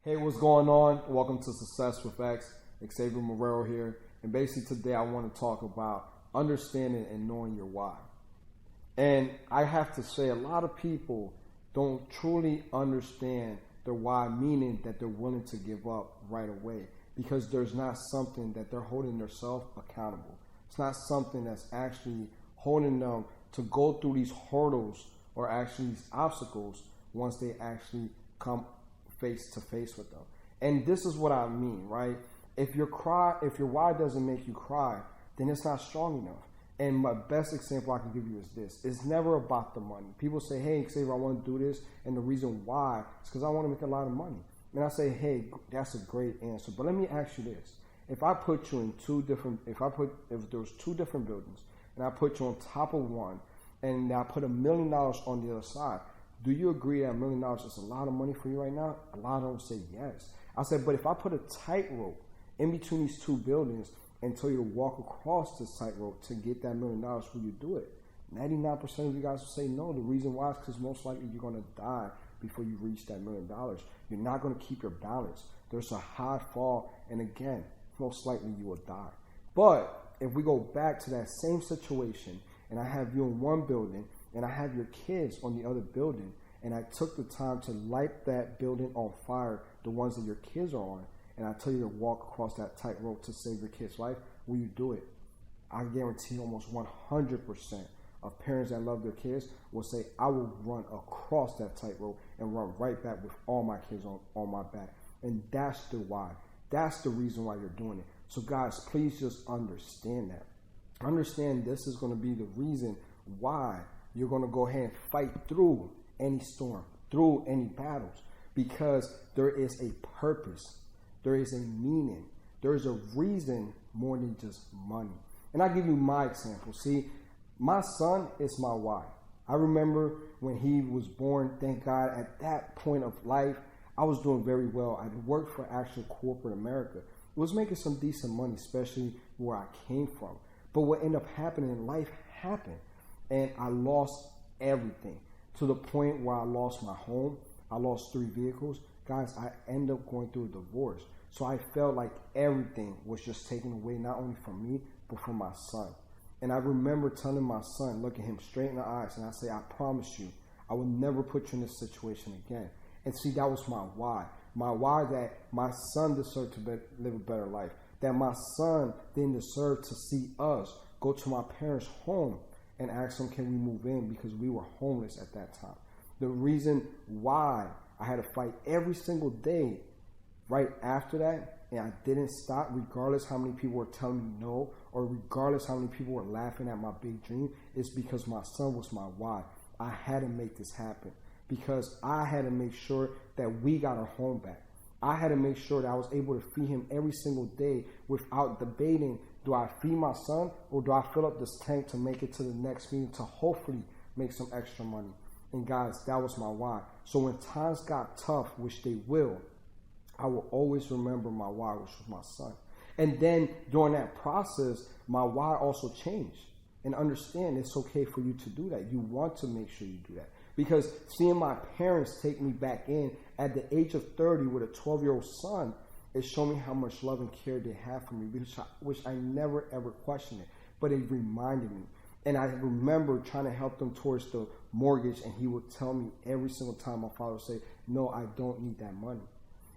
Hey, what's going on? Welcome to Success with X. Xavier Marrero here. And basically today I want to talk about understanding and knowing your why. And I have to say a lot of people don't truly understand their why, meaning that they're willing to give up right away because there's not something that they're holding themselves accountable. It's not something that's actually holding them to go through these hurdles or actually these obstacles once they actually come face to face with them. And this is what I mean, right? If your why doesn't make you cry, then it's not strong enough. And my best example I can give you is this. It's never about the money. People say, hey, Xavier, I want to do this. And the reason why is because I want to make a lot of money. And I say, hey, that's a great answer. But let me ask you this. If I put you in if there was two different buildings and I put you on top of one and I put $1 million on the other side, do you agree that $1 million is a lot of money for you right now? A lot of them say yes. I said, but if I put a tightrope in between these two buildings and tell you to walk across this tightrope to get that $1 million, will you do it? 99% of you guys will say no. The reason why is because most likely you're going to die before you reach that $1 million. You're not going to keep your balance. There's a high fall, and again, most likely you will die. But if we go back to that same situation, and I have you in one building, and I have your kids on the other building, and I took the time to light that building on fire, the ones that your kids are on, and I tell you to walk across that tightrope to save your kid's life, will you do it? I guarantee almost 100% of parents that love their kids will say, I will run across that tightrope and run right back with all my kids on my back. And that's the why. That's the reason why you're doing it. So guys, please just understand that. Understand this is going to be the reason why you're going to go ahead and fight through any storm, through any battles, because there is a purpose. There is a meaning. There is a reason more than just money. And I'll give you my example. See, my son is my why. I remember when he was born, thank God, at that point of life, I was doing very well. I worked for actual corporate America. It was making some decent money, especially where I came from. But what ended up happening in life happened. And I lost everything to the point where I lost my home. I lost 3 vehicles. Guys, I ended up going through a divorce. So I felt like everything was just taken away, not only from me, but from my son. And I remember telling my son, looking him straight in the eyes, and I say, I promise you, I will never put you in this situation again. And see, that was my why. My why that my son deserved to live a better life. That my son didn't deserve to see us go to my parents' home and ask them, can we move in? Because we were homeless at that time. The reason why I had to fight every single day right after that, and I didn't stop regardless how many people were telling me no, or regardless how many people were laughing at my big dream, is because my son was my why. I had to make this happen because I had to make sure that we got our home back. I had to make sure that I was able to feed him every single day without debating, do I feed my son or do I fill up this tank to make it to the next meeting to hopefully make some extra money? And guys, that was my why. So when times got tough, which they will, I will always remember my why, which was my son. And then during that process, my why also changed. And understand it's okay for you to do that. You want to make sure you do that. Because seeing my parents take me back in at the age of 30 with a 12-year-old son, it showed me how much love and care they have for me, which I never, ever questioned it. But it reminded me. And I remember trying to help them towards the mortgage, and he would tell me every single time, my father would say, no, I don't need that money.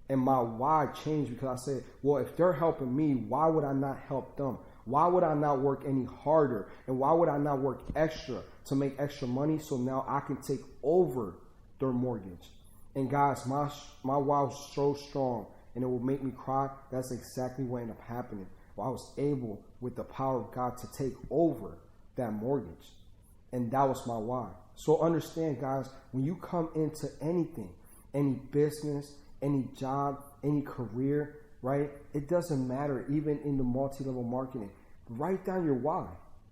And my why changed because I said, well, if they're helping me, why would I not help them? Why would I not work any harder? And why would I not work extra to make extra money so now I can take over their mortgage? And guys, my why was so strong and it will make me cry. That's exactly what ended up happening. Well, I was able, with the power of God, to take over that mortgage. And that was my why. So understand, guys, when you come into anything, any business, any job, any career, right? It doesn't matter, even in the multi-level marketing. Write down your why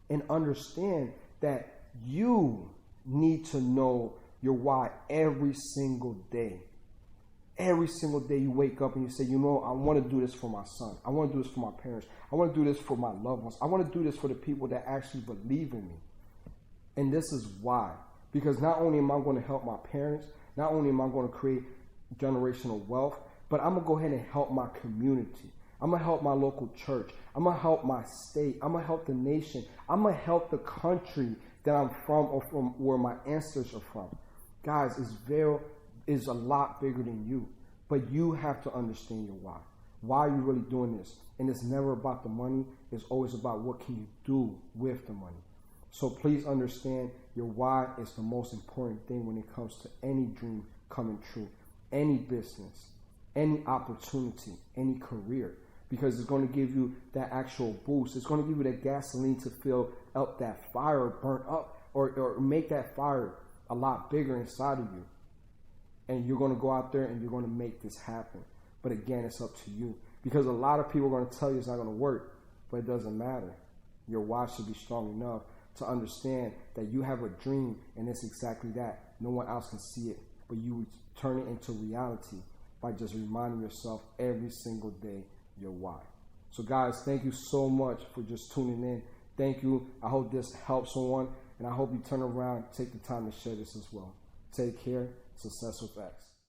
and understand that you need to know your why every single day. Every single day you wake up and you say, you know, I want to do this for my son. I want to do this for my parents. I want to do this for my loved ones. I want to do this for the people that actually believe in me. And this is why. Because not only am I going to help my parents, not only am I going to create generational wealth, but I'm going to go ahead and help my community. I'm going to help my local church. I'm going to help my state. I'm going to help the nation. I'm going to help the country that I'm from or from where my ancestors are from. Guys, it's a lot bigger than you. But you have to understand your why. Why are you really doing this? And it's never about the money. It's always about what can you do with the money. So please understand your why is the most important thing when it comes to any dream coming true, any business, any opportunity, any career. Because it's going to give you that actual boost. It's going to give you that gasoline to fill up that fire, burn up, or make that fire a lot bigger inside of you. And you're going to go out there and you're going to make this happen. But again, it's up to you. Because a lot of people are going to tell you it's not going to work, but it doesn't matter. Your why should be strong enough to understand that you have a dream, and it's exactly that. No one else can see it, but you turn it into reality by just reminding yourself every single day your why. So guys, thank you so much for just tuning in. Thank you. I hope this helps someone, and I hope you turn around, take the time to share this as well. Take care. Success with X.